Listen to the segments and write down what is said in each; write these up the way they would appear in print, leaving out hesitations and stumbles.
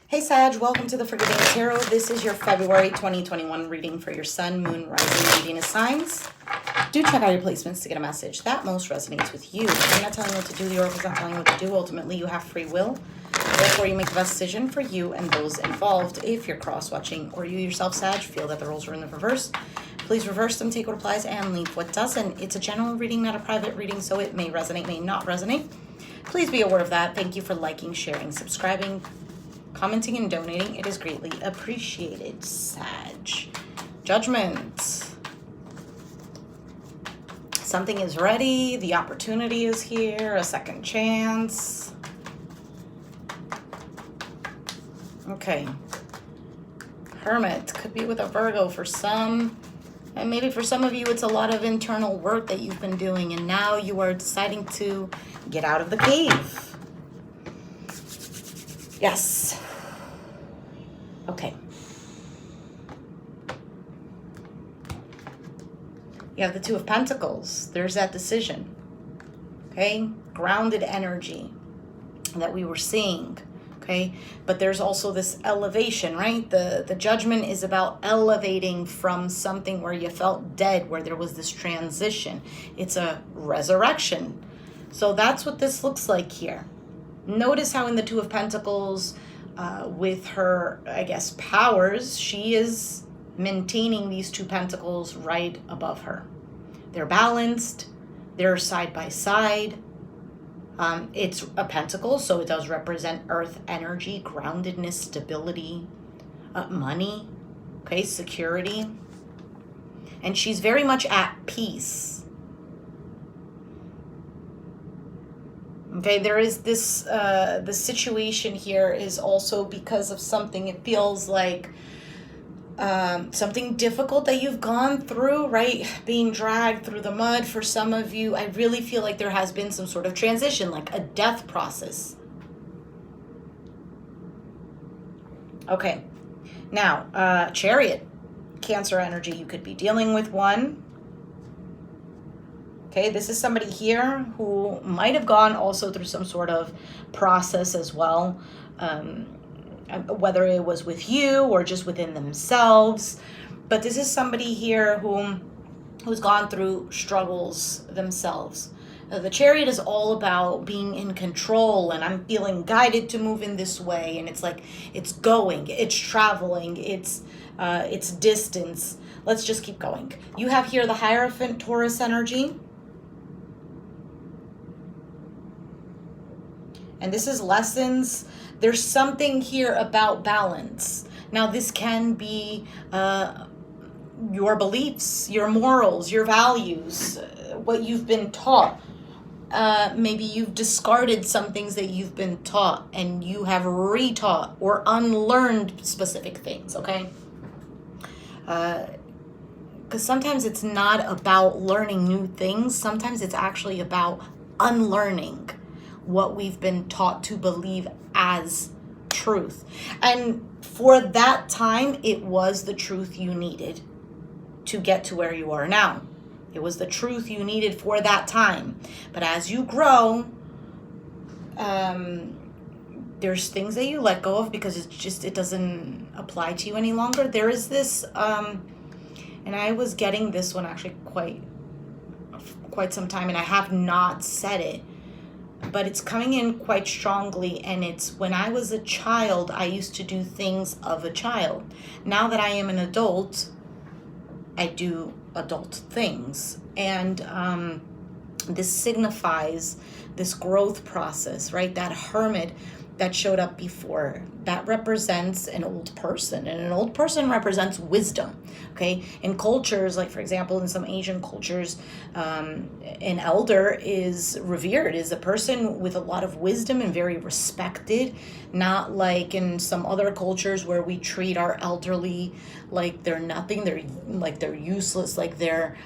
Hey Sag, welcome to the Forgiving Tarot. This is your February 2021 reading for your Sun, Moon, Rising, Venus signs. Do check out your placements to get a message that most resonates with you. I'm not telling you what to do. The Oracle's not telling you what to do. Ultimately, you have free will. Therefore, you make the best decision for you and those involved. If you're cross-watching or you yourself, Sag, feel that the roles are in the reverse, please reverse them, take what applies, and leave what doesn't. It's a general reading, not a private reading, so it may resonate, may not resonate. Please be aware of that. Thank you for liking, sharing, subscribing, commenting, and donating. It is greatly appreciated. Sag. Judgment. Something is ready. The opportunity is here. A second chance. Okay. Hermit. Could be with a Virgo for some. And maybe for some of you, it's a lot of internal work that you've been doing. And now you are deciding to get out of the cave. Yes. Okay. You have the Two of Pentacles. There's that decision. Okay? Grounded energy that we were seeing. Okay? But there's also this elevation, right? The Judgment is about elevating from something where you felt dead, where there was this transition. It's a resurrection. So that's what this looks like here. Notice how in the Two of Pentacles, with her, I guess, powers, she is maintaining these two pentacles right above her. They're balanced. They're side by side. It's a pentacle, so it does represent earth energy, groundedness, stability, money, okay, security. And she's very much at peace. Okay, there is this, the situation here is also because of something, it feels like something difficult that you've gone through, right? Being dragged through the mud for some of you. I really feel like there has been some sort of transition, like a death process. Okay, now, Chariot, Cancer energy, you could be dealing with one. Okay, this is somebody here who might have gone also through some sort of process as well, whether it was with you or just within themselves. But this is somebody here who's gone through struggles themselves. The Chariot is all about being in control, and I'm feeling guided to move in this way. And it's like it's going, it's traveling, it's distance. Let's just keep going. You have here the Hierophant, Taurus energy. And this is lessons. There's something here about balance. Now, this can be your beliefs, your morals, your values, what you've been taught. Maybe you've discarded some things that you've been taught and you have retaught or unlearned specific things, okay? Because sometimes it's not about learning new things. Sometimes it's actually about unlearning what we've been taught to believe as truth. And for that time, it was the truth you needed to get to where you are now. It was the truth you needed for that time. But as you grow, there's things that you let go of because it doesn't apply to you any longer. There is this, and I was getting this one actually quite some time, and I have not said it, but it's coming in quite strongly, and it's when I was a child, I used to do things of a child. Now that I am an adult, I do adult things, and this signifies this growth process, right? That Hermit that showed up before, that represents an old person, and an old person represents wisdom, okay? In cultures, like for example, in some Asian cultures, an elder is revered, is a person with a lot of wisdom and very respected, not like in some other cultures where we treat our elderly like they're nothing, they're useless, like they're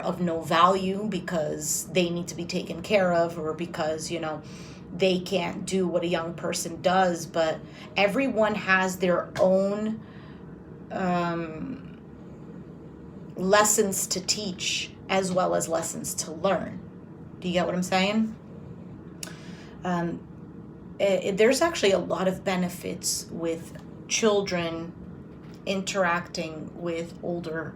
of no value because they need to be taken care of, or because, you know, they can't do what a young person does. But everyone has their own lessons to teach as well as lessons to learn. Do you get what I'm saying? there's actually a lot of benefits with children interacting with older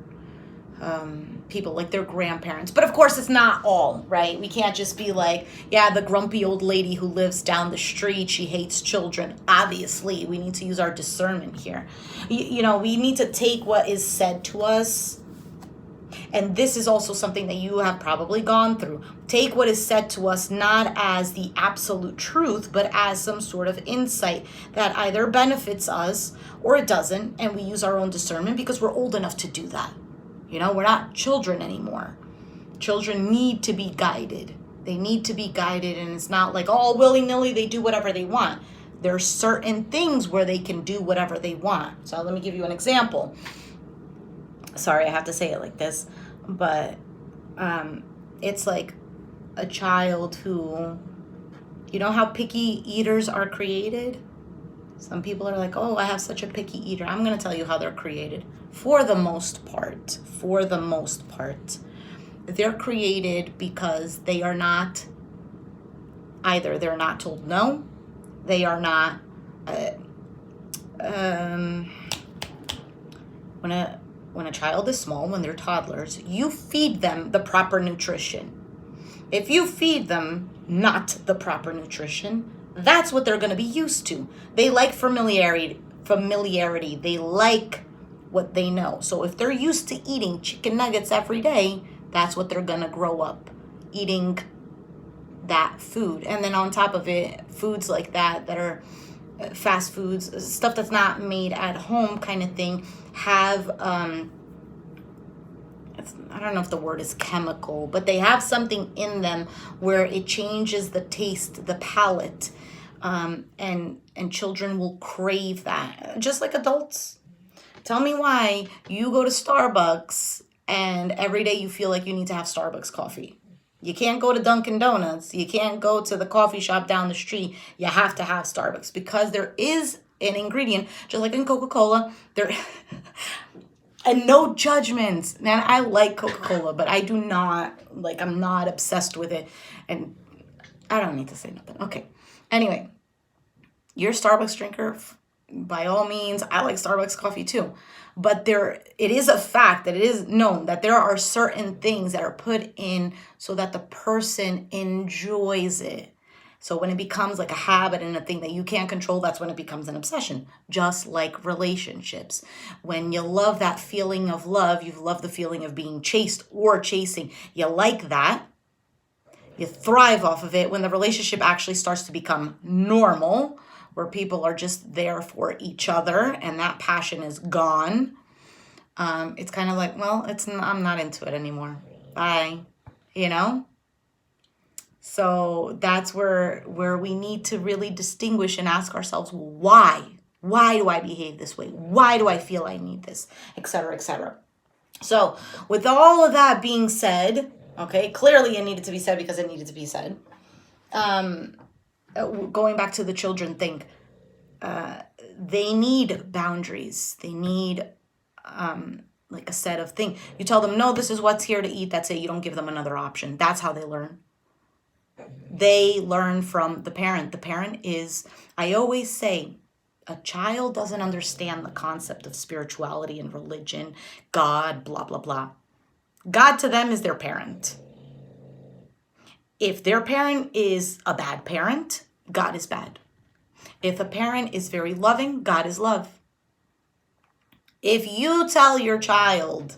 people, like their grandparents. But of course, it's not all, right? We can't just be like, yeah, the grumpy old lady who lives down the street, she hates children. Obviously, we need to use our discernment here. We need to take what is said to us. And this is also something that you have probably gone through. Take what is said to us not as the absolute truth, but as some sort of insight that either benefits us or it doesn't. And we use our own discernment because we're old enough to do that. We're not children anymore. Children need to be guided. They need to be guided, and it's not like all willy-nilly they do whatever they want. There are certain things where they can do whatever they want. So let me give you an example. Sorry, I have to say it like this, but it's like a child who, how picky eaters are created? Some people are like, oh, I have such a picky eater. I'm going to tell you how they're created. For the most part, they're created because they are not, either they're not told no, they are not, when a child is small, when they're toddlers, you feed them the proper nutrition. If you feed them not the proper nutrition, that's what they're going to be used to. They like familiarity. They like what they know. So if they're used to eating chicken nuggets every day, that's what they're going to grow up eating, that food. And then on top of it, foods like that are fast foods, stuff that's not made at home kind of thing, have I don't know if the word is chemical, but they have something in them where it changes the taste, the palate, and children will crave that, just like adults. Tell me why you go to Starbucks and every day you feel like you need to have Starbucks coffee. You can't go to Dunkin' Donuts. You can't go to the coffee shop down the street. You have to have Starbucks because there is an ingredient, just like in Coca-Cola. And no judgments. Man, I like Coca-Cola, but I do not, I'm not obsessed with it. And I don't need to say nothing. Okay. Anyway, you're a Starbucks drinker. By all means, I like Starbucks coffee too. But it is a fact that it is known that there are certain things that are put in so that the person enjoys it. So when it becomes like a habit and a thing that you can't control, that's when it becomes an obsession. Just like relationships. When you love that feeling of love, you love the feeling of being chased or chasing. You like that. You thrive off of it. When the relationship actually starts to become normal, where people are just there for each other and that passion is gone, it's kind of like, well, I'm not into it anymore. Bye. So that's where we need to really distinguish and ask ourselves, why? Why do I behave this way? Why do I feel I need this? Et cetera, et cetera. So with all of that being said, okay, clearly it needed to be said because it needed to be said. Going back to the children thing, they need boundaries. They need like a set of things. You tell them, no, this is what's here to eat. That's it. You don't give them another option. That's how they learn. They learn from the parent. The parent is, I always say, a child doesn't understand the concept of spirituality and religion, God, blah, blah, blah. God to them is their parent. If their parent is a bad parent, God is bad. If a parent is very loving, God is love. If you tell your child,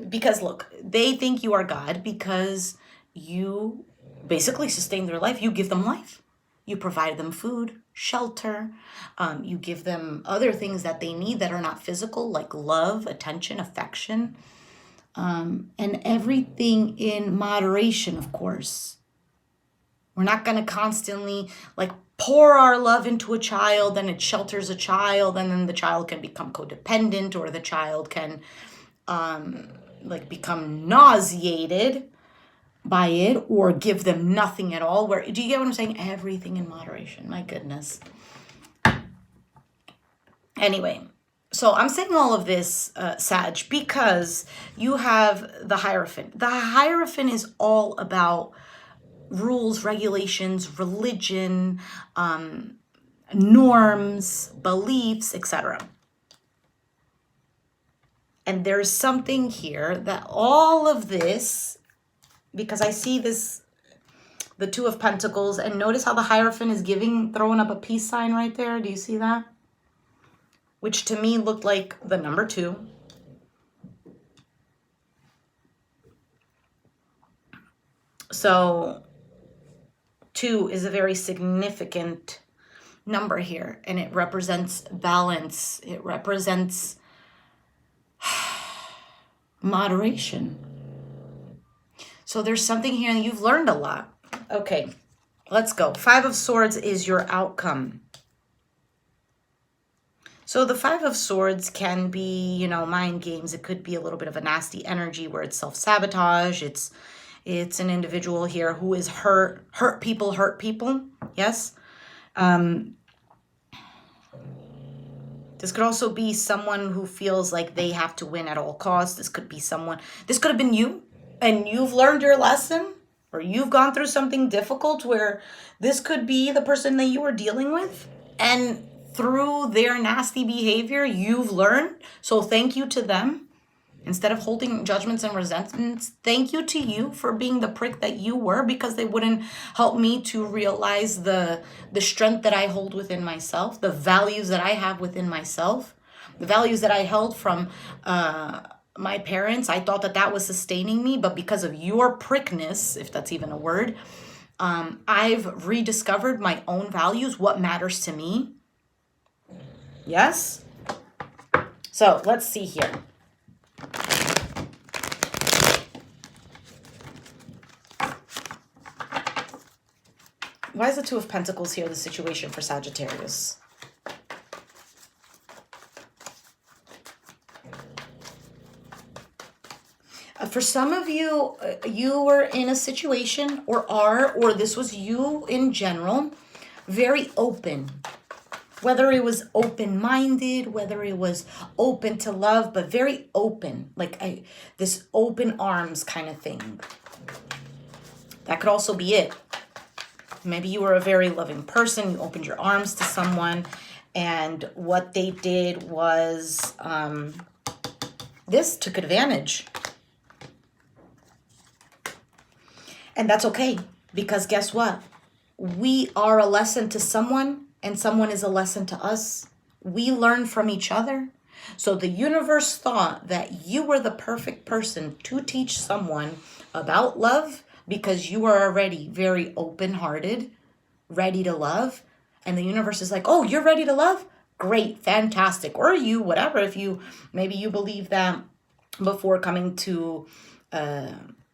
because look, they think you are God because you basically sustain their life. You give them life. You provide them food, shelter. You give them other things that they need that are not physical, like love, attention, affection, and everything in moderation, of course. We're not going to constantly pour our love into a child and it shelters a child and then the child can become codependent or the child can become nauseated by it or give them nothing at all. Do you get what I'm saying? Everything in moderation. My goodness. Anyway, so I'm saying all of this, Sag, because you have the Hierophant. The Hierophant is all about rules, regulations, religion, norms, beliefs, etc. And there's something here that all of this, because I see this, the Two of Pentacles, and notice how the Hierophant is throwing up a peace sign right there. Do you see that? Which to me looked like the number 2. So 2 is a very significant number here, and it represents balance. It represents moderation. So there's something here, and you've learned a lot. Okay, let's go. 5 of Swords is your outcome. So the 5 of Swords can be, you know, mind games. It could be a little bit of a nasty energy where it's self-sabotage. It's an individual here who is hurt people. Yes. This could also be someone who feels like they have to win at all costs. This could be someone, this could have been you, and you've learned your lesson, or you've gone through something difficult where this could be the person that you were dealing with, and through their nasty behavior, you've learned. So thank you to them. Instead of holding judgments and resentments, thank you to you for being the prick that you were, because they wouldn't help me to realize the strength that I hold within myself, the values that I have within myself, the values that I held from my parents. I thought that was sustaining me, but because of your prickness, if that's even a word, I've rediscovered my own values, what matters to me. Yes? So let's see here. Why is the Two of Pentacles here, the situation for Sagittarius? For some of you, you were in a situation or this was you in general, very open. Whether it was open-minded, whether it was open to love, but very open, like this open arms kind of thing. That could also be it. Maybe you were a very loving person. You opened your arms to someone, and what they did was this took advantage. And that's okay, because guess what? We are a lesson to someone, and someone is a lesson to us. We learn from each other. So the universe thought that you were the perfect person to teach someone about love, because you are already very open-hearted, ready to love. And the universe is like, oh, you're ready to love? Great, fantastic. Or you, whatever, if you, maybe you believe that before coming to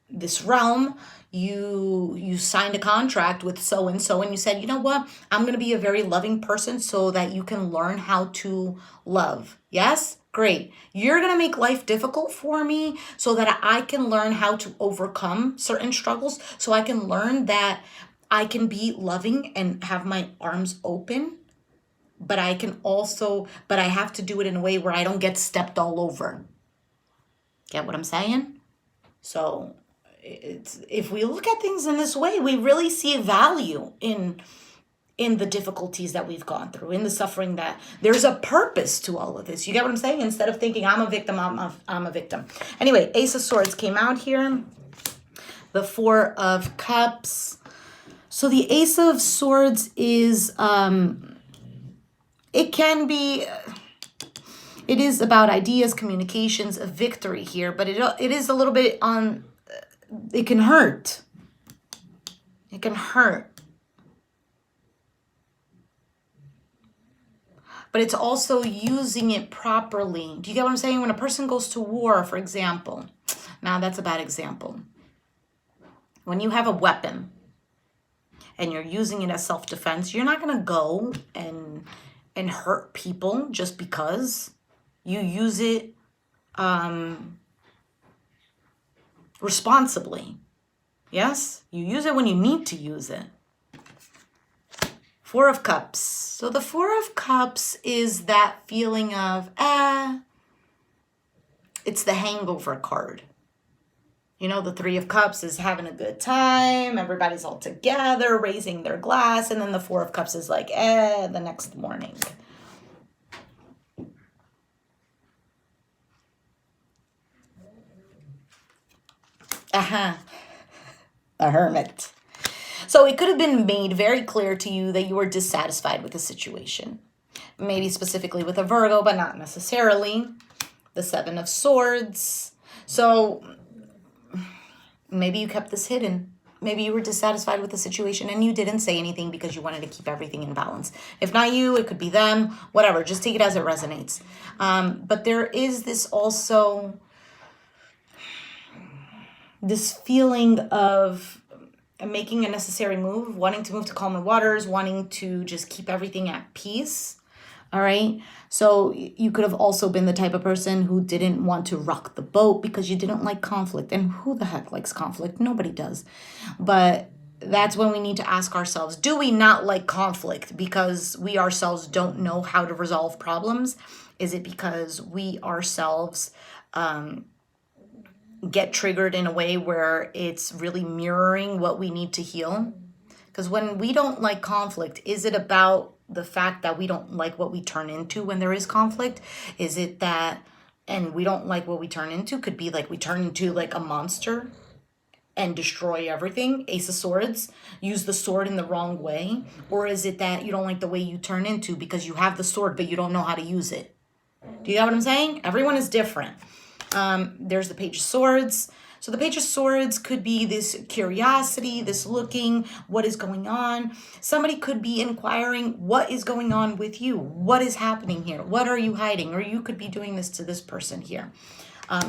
this realm, you signed a contract with so-and-so, and you said, you know what? I'm going to be a very loving person so that you can learn how to love. Yes? Great. You're going to make life difficult for me so that I can learn how to overcome certain struggles, so I can learn that I can be loving and have my arms open, but I have to do it in a way where I don't get stepped all over. Get what I'm saying? So if we look at things in this way, we really see value in the difficulties that we've gone through, in the suffering, that there's a purpose to all of this. You get what I'm saying? Instead of thinking I'm a victim, I'm a victim. Anyway, Ace of Swords came out here. The Four of Cups. So the Ace of Swords is, it is about ideas, communications, a victory here, but it is a little bit on, it can hurt. It can hurt. But it's also using it properly. Do you get what I'm saying? When a person goes to war, for example, now that's a bad example. When you have a weapon and you're using it as self-defense, you're not going to go and hurt people just because. You use it responsibly. Yes? You use it when you need to use it. Four of Cups. So the Four of Cups is that feeling of, it's the hangover card. You know, the Three of Cups is having a good time. Everybody's all together, raising their glass. And then the Four of Cups is like, the next morning. A Hermit. So it could have been made very clear to you that you were dissatisfied with the situation. Maybe specifically with a Virgo, but not necessarily. The Seven of Swords. So maybe you kept this hidden. Maybe you were dissatisfied with the situation and you didn't say anything because you wanted to keep everything in balance. If not you, it could be them, whatever. Just take it as it resonates. But there is this also, this feeling of making a necessary move, wanting to move to calmer waters, wanting to just keep everything at peace. All right. So you could have also been the type of person who didn't want to rock the boat because you didn't like conflict. And who the heck likes conflict? Nobody does. But that's when we need to ask ourselves, do we not like conflict because we ourselves don't know how to resolve problems? Is it because we ourselves get triggered in a way where it's really mirroring what we need to heal? Because when we don't like conflict, is it about the fact that we don't like what we turn into when there is conflict? Is it that, and we don't like what we turn into, could be like we turn into like a monster and destroy everything? Ace of Swords, use the sword in the wrong way? Or is it that you don't like the way you turn into because you have the sword but you don't know how to use it? Do you get what I'm saying? Everyone is different. There's the Page of Swords. So the Page of Swords could be this curiosity, this looking, what is going on. Somebody could be inquiring, what is going on with you? What is happening here? What are you hiding? Or you could be doing this to this person here.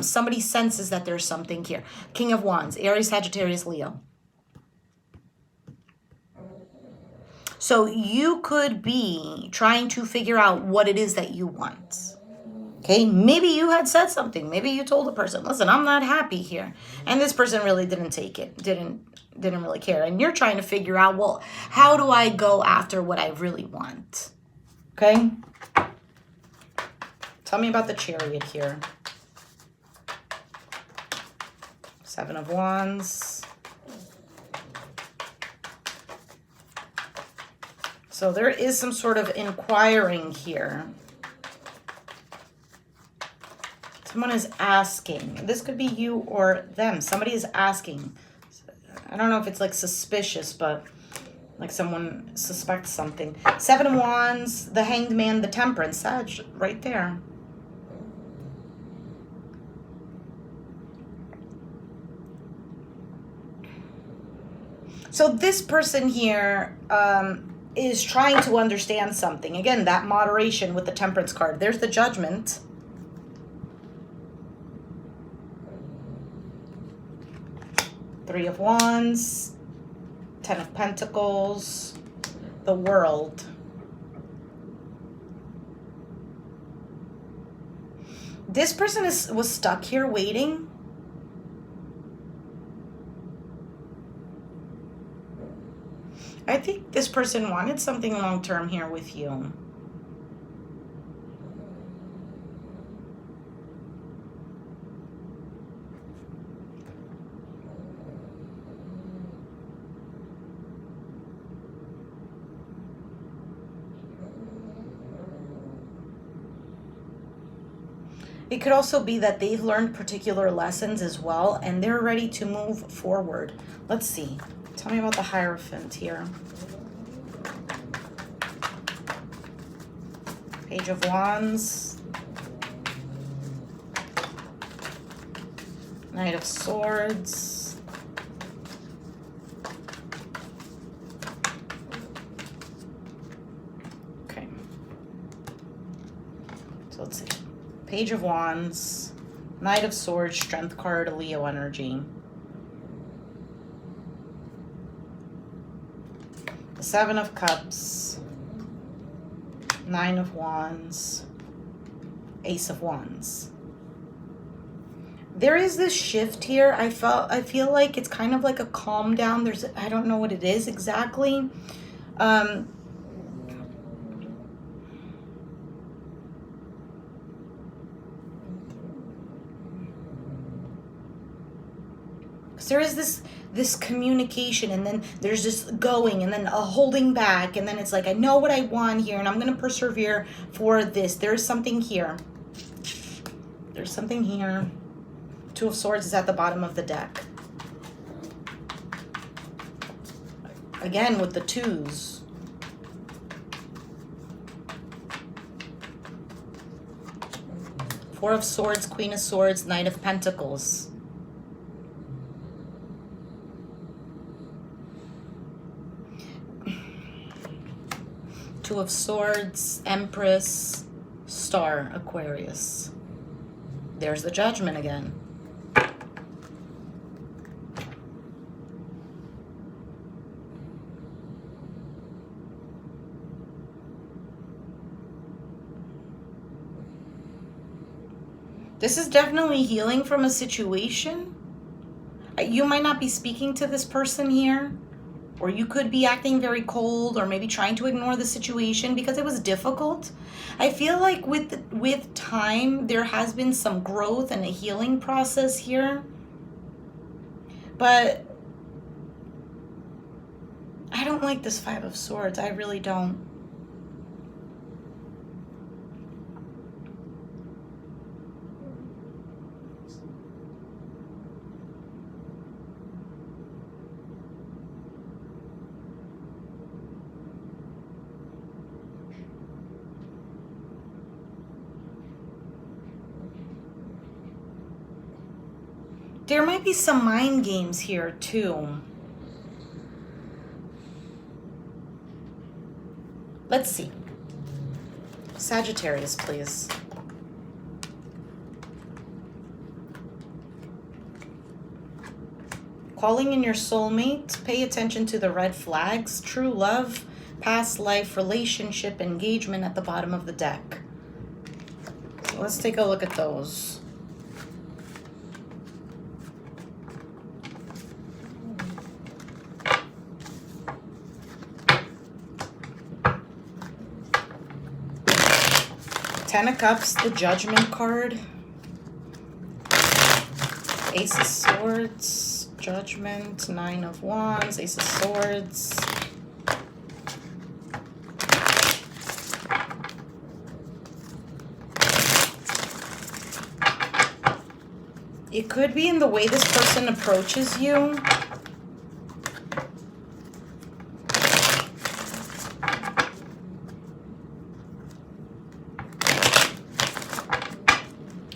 Somebody senses that there's something here. King of Wands, Aries, Sagittarius, Leo. So you could be trying to figure out what it is that you want. Okay, maybe you had said something. Maybe you told the person, listen, I'm not happy here. And this person really didn't take it, didn't really care. And you're trying to figure out, well, how do I go after what I really want? Okay? Tell me about the Chariot here. Seven of Wands. So there is some sort of inquiring here. Someone is asking. This could be you or them. Somebody is asking. I don't know if it's like suspicious, but like someone suspects something. Seven of Wands, the Hanged Man, the Temperance. Sag, right there. So this person here is trying to understand something. Again, that moderation with the Temperance card. There's the Judgment. Three of Wands, Ten of Pentacles, the World. This person was stuck here waiting. I think this person wanted something long-term here with you. It could also be that they've learned particular lessons as well, and they're ready to move forward. Let's see. Tell me about the Hierophant here. Page of Wands. Knight of Swords. Okay. So let's see. Page of Wands, Knight of Swords, Strength card, Leo energy. The Seven of Cups, Nine of Wands, Ace of Wands. There is this shift here. I feel like it's kind of like a calm down. I don't know what it is exactly. Because there is this communication, and then there's this going, and then a holding back, and then it's like, I know what I want here, and I'm going to persevere for this. There's something here. There's something here. Two of Swords is at the bottom of the deck. Again, with the twos. Four of Swords, Queen of Swords, Knight of Pentacles. Two of Swords, Empress, Star, Aquarius. There's the Judgment again. This is definitely healing from a situation. You might not be speaking to this person here, or you could be acting very cold, or maybe trying to ignore the situation because it was difficult. I feel like with time, there has been some growth and a healing process here. But I don't like this Five of Swords. I really don't. There might be some mind games here too. Let's see. Sagittarius, please. Calling in your soulmate. Pay attention to the red flags. True love, past life, relationship, engagement at the bottom of the deck. So let's take a look at those. Ten of Cups, the Judgment card. Ace of Swords, Judgment, Nine of Wands, Ace of Swords. It could be in the way this person approaches you.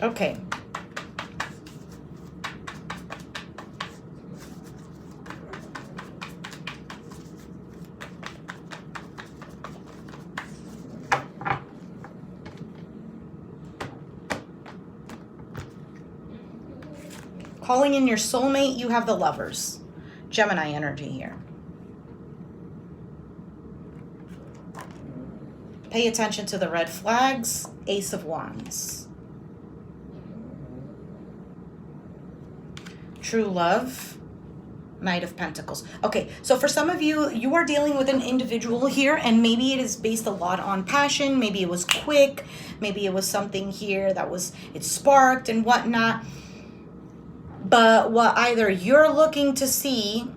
Okay. Calling in your soulmate, you have the Lovers. Gemini energy here. Pay attention to the red flags. Ace of Wands. True love, Knight of Pentacles. Okay, so for some of you, you are dealing with an individual here, and maybe it is based a lot on passion. Maybe it was quick. Maybe it was something here that it sparked and whatnot. But what either you're looking to see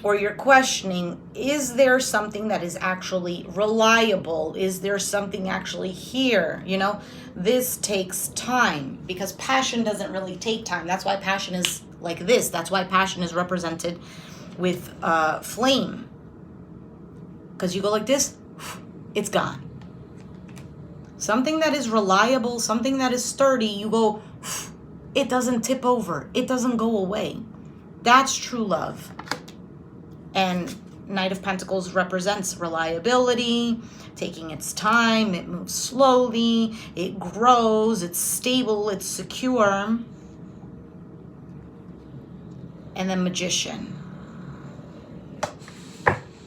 or you're questioning, is there something that is actually reliable? Is there something actually here? You know, this takes time, because passion doesn't really take time. That's why passion is like this. That's why passion is represented with flame. Because you go like this, it's gone. Something that is reliable, something that is sturdy, you go, it doesn't tip over. It doesn't go away. That's true love. And Knight of Pentacles represents reliability, taking its time, it moves slowly, it grows, it's stable, it's secure. And then Magician.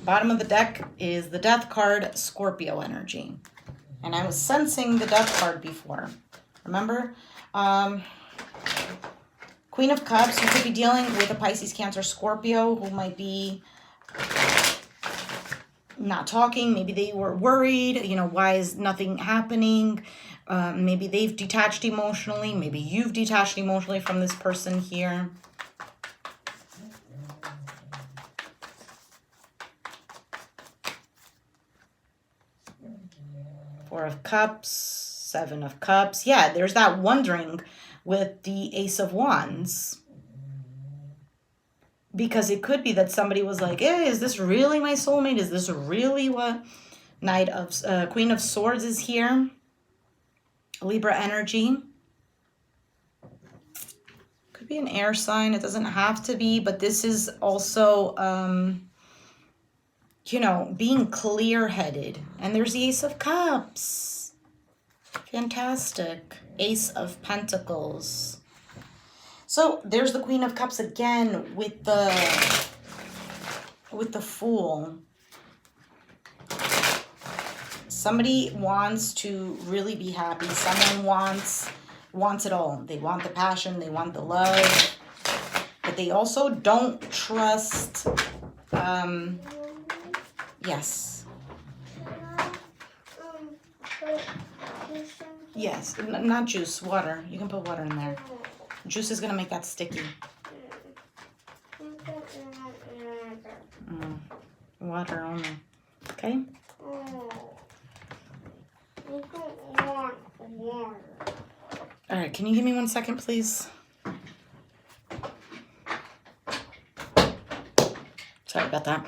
Bottom of the deck is the Death card, Scorpio energy. And I was sensing the Death card before. Remember? Queen of Cups, you could be dealing with a Pisces, Cancer, Scorpio who might be not talking. Maybe they were worried, you know, why is nothing happening? Maybe they've detached emotionally. Maybe you've detached emotionally from this person here. Four of Cups, Seven of Cups. Yeah, there's that wondering with the Ace of Wands. Because it could be that somebody was like, hey, is this really my soulmate? Is this really what? Queen of Swords is here. Libra energy. Could be an air sign. It doesn't have to be, but this is also, you know, being clear-headed. And there's the Ace of Cups. Fantastic. Ace of Pentacles. So there's the Queen of Cups again with the Fool. Somebody wants to really be happy. Someone wants it all. They want the passion. They want the love. But they also don't trust. Yes. Yes. Not juice. Water. You can put water in there. Juice is going to make that sticky. Water only. Okay? Alright, can you give me 1 second, please? Sorry about that.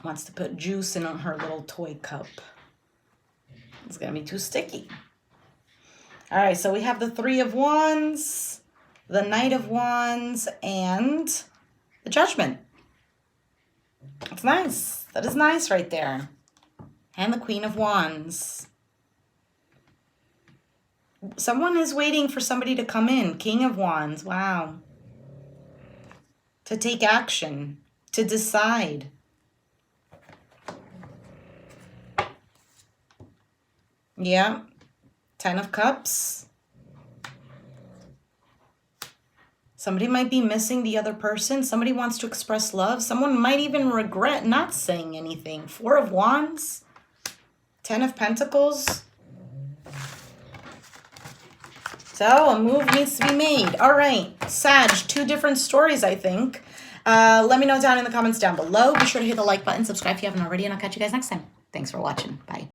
Wants to put juice in her little toy cup. It's going to be too sticky. All right, so we have the Three of Wands, the Knight of Wands, and the Judgment. That's nice. That is nice right there. And the Queen of Wands. Someone is waiting for somebody to come in. King of Wands. Wow. To take action. To decide. Yeah. 10 of Cups. Somebody might be missing the other person. Somebody wants to express love. Someone might even regret not saying anything. 4 of Wands. 10 of Pentacles. So a move needs to be made. All right, Sag, 2 different stories, I think. Let me know down in the comments down below. Be sure to hit the like button, subscribe if you haven't already, and I'll catch you guys next time. Thanks for watching. Bye.